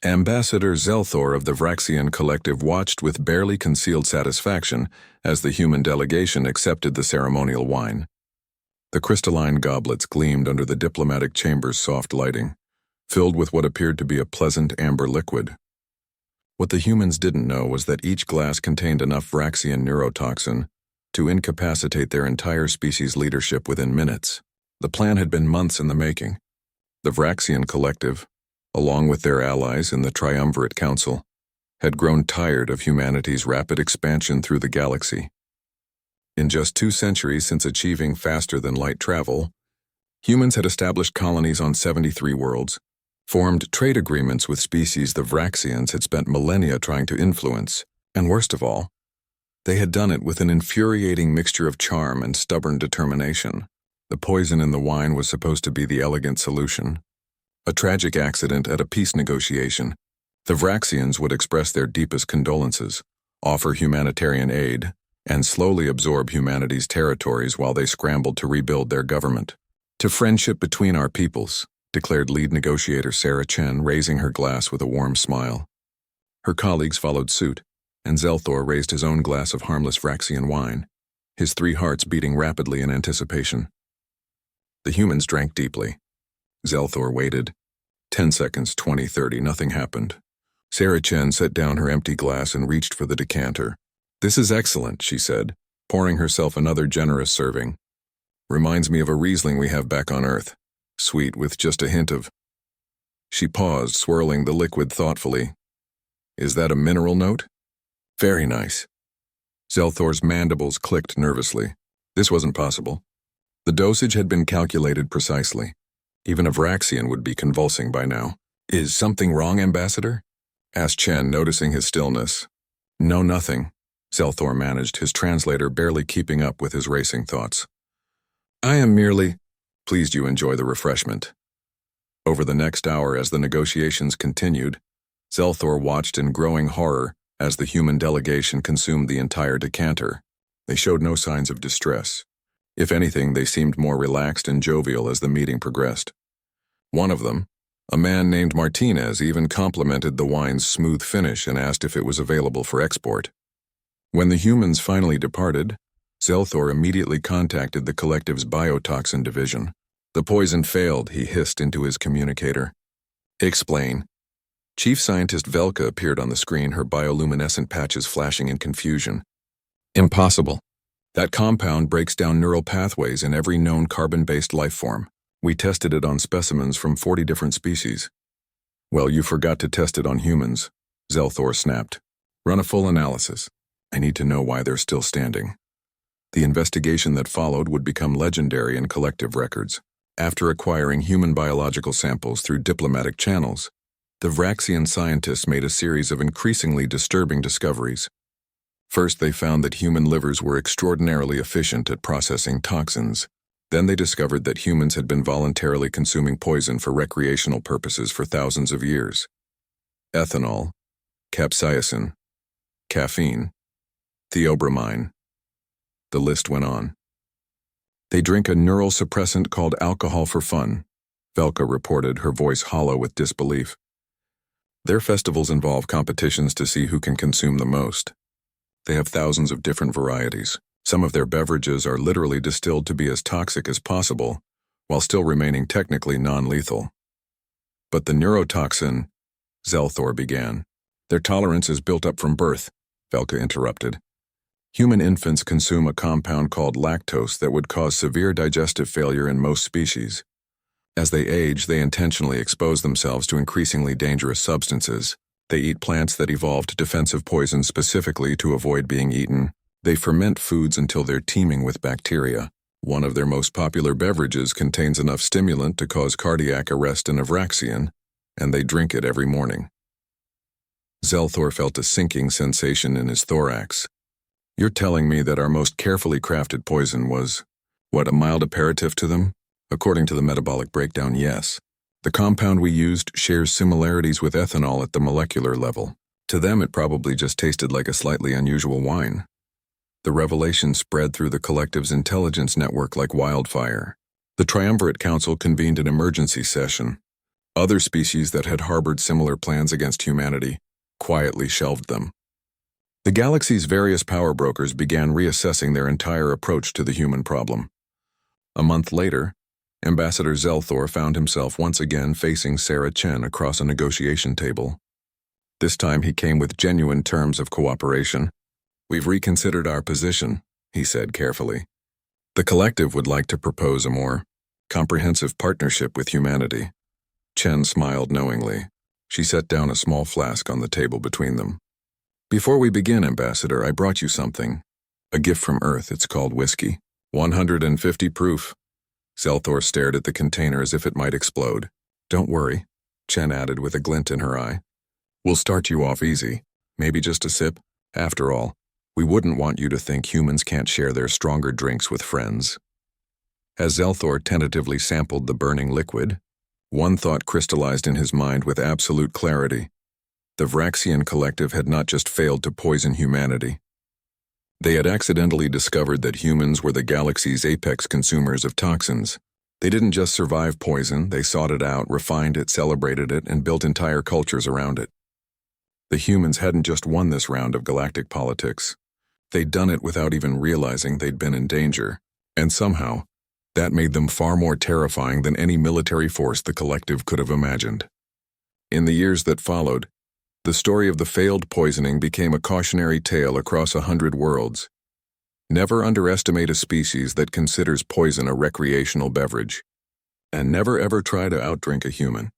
Ambassador Zelthor of the Vraxian Collective watched with barely concealed satisfaction as the human delegation accepted the ceremonial wine. The crystalline goblets gleamed under the diplomatic chamber's soft lighting, filled with what appeared to be a pleasant amber liquid. What the humans didn't know was that each glass contained enough Vraxian neurotoxin to incapacitate their entire species' leadership within minutes. The plan had been months in the making. The Vraxian Collective, along with their allies in the Triumvirate Council, had grown tired of humanity's rapid expansion through the galaxy. In just 2 centuries since achieving faster-than-light travel, humans had established colonies on 73 worlds, formed trade agreements with species the Vraxians had spent millennia trying to influence, and worst of all, they had done it with an infuriating mixture of charm and stubborn determination. The poison in the wine was supposed to be the elegant solution. A tragic accident at a peace negotiation. The Vraxians would express their deepest condolences, offer humanitarian aid, and slowly absorb humanity's territories while they scrambled to rebuild their government. "To friendship between our peoples," declared lead negotiator Sarah Chen, raising her glass with a warm smile. Her colleagues followed suit, and Zelthor raised his own glass of harmless Vraxian wine, his 3 hearts beating rapidly in anticipation. The humans drank deeply. Zelthor waited. 10 seconds, 20, 30, nothing happened. Sarah Chen set down her empty glass and reached for the decanter. "This is excellent," she said, pouring herself another generous serving. "Reminds me of a Riesling we have back on Earth. Sweet with just a hint of..." She paused, swirling the liquid thoughtfully. "Is that a mineral note?" "Very nice." Zelthor's mandibles clicked nervously. This wasn't possible. The dosage had been calculated precisely. Even a Vraxian would be convulsing by now. "Is something wrong, Ambassador?" asked Chen, noticing his stillness. "No, nothing," Zelthor managed, his translator barely keeping up with his racing thoughts. "I am merely pleased you enjoy the refreshment." Over the next hour, as the negotiations continued, Zelthor watched in growing horror as the human delegation consumed the entire decanter. They showed no signs of distress. If anything, they seemed more relaxed and jovial as the meeting progressed. One of them, a man named Martinez, even complimented the wine's smooth finish and asked if it was available for export. When the humans finally departed, Zelthor immediately contacted the collective's biotoxin division. "The poison failed," he hissed into his communicator. "Explain." Chief Scientist Velka appeared on the screen, her bioluminescent patches flashing in confusion. "Impossible. That compound breaks down neural pathways in every known carbon-based life form. We tested it on specimens from 40 different species." "Well, you forgot to test it on humans," Zelthor snapped. "Run a full analysis. I need to know why they're still standing." The investigation that followed would become legendary in collective records. After acquiring human biological samples through diplomatic channels, the Vraxian scientists made a series of increasingly disturbing discoveries. First, they found that human livers were extraordinarily efficient at processing toxins. Then they discovered that humans had been voluntarily consuming poison for recreational purposes for thousands of years. Ethanol, capsaicin, caffeine, theobromine. The list went on. "They drink a neural suppressant called alcohol for fun," Velka reported, her voice hollow with disbelief. "Their festivals involve competitions to see who can consume the most. They have thousands of different varieties. Some of their beverages are literally distilled to be as toxic as possible, while still remaining technically non-lethal." "But the neurotoxin," Zelthor began. "Their tolerance is built up from birth," Velka interrupted. "Human infants consume a compound called lactose that would cause severe digestive failure in most species. As they age, they intentionally expose themselves to increasingly dangerous substances. They eat plants that evolved defensive poisons specifically to avoid being eaten. They ferment foods until they're teeming with bacteria. One of their most popular beverages contains enough stimulant to cause cardiac arrest in a Vraxian, and they drink it every morning." Zelthor felt a sinking sensation in his thorax. "You're telling me that our most carefully crafted poison was, what, a mild aperitif to them?" "According to the metabolic breakdown, yes. The compound we used shares similarities with ethanol at the molecular level. To them, it probably just tasted like a slightly unusual wine." The revelation spread through the collective's intelligence network like wildfire. The Triumvirate Council convened an emergency session. Other species that had harbored similar plans against humanity quietly shelved them. The galaxy's various power brokers began reassessing their entire approach to the human problem. A month later, Ambassador Zelthor found himself once again facing Sarah Chen across a negotiation table. This time he came with genuine terms of cooperation. "We've reconsidered our position," he said carefully. "The collective would like to propose a more comprehensive partnership with humanity." Chen smiled knowingly. She set down a small flask on the table between them. "Before we begin, Ambassador, I brought you something. A gift from Earth. It's called whiskey. 150 proof." Zelthor stared at the container as if it might explode. "Don't worry," Chen added with a glint in her eye. "We'll start you off easy. Maybe just a sip. After all, we wouldn't want you to think humans can't share their stronger drinks with friends." As Zelthor tentatively sampled the burning liquid, one thought crystallized in his mind with absolute clarity. The Vraxian collective had not just failed to poison humanity. They had accidentally discovered that humans were the galaxy's apex consumers of toxins. They didn't just survive poison, they sought it out, refined it, celebrated it, and built entire cultures around it. The humans hadn't just won this round of galactic politics. They'd done it without even realizing they'd been in danger, and somehow, that made them far more terrifying than any military force the collective could have imagined. In the years that followed, the story of the failed poisoning became a cautionary tale across 100 worlds. Never underestimate a species that considers poison a recreational beverage. And never ever try to outdrink a human.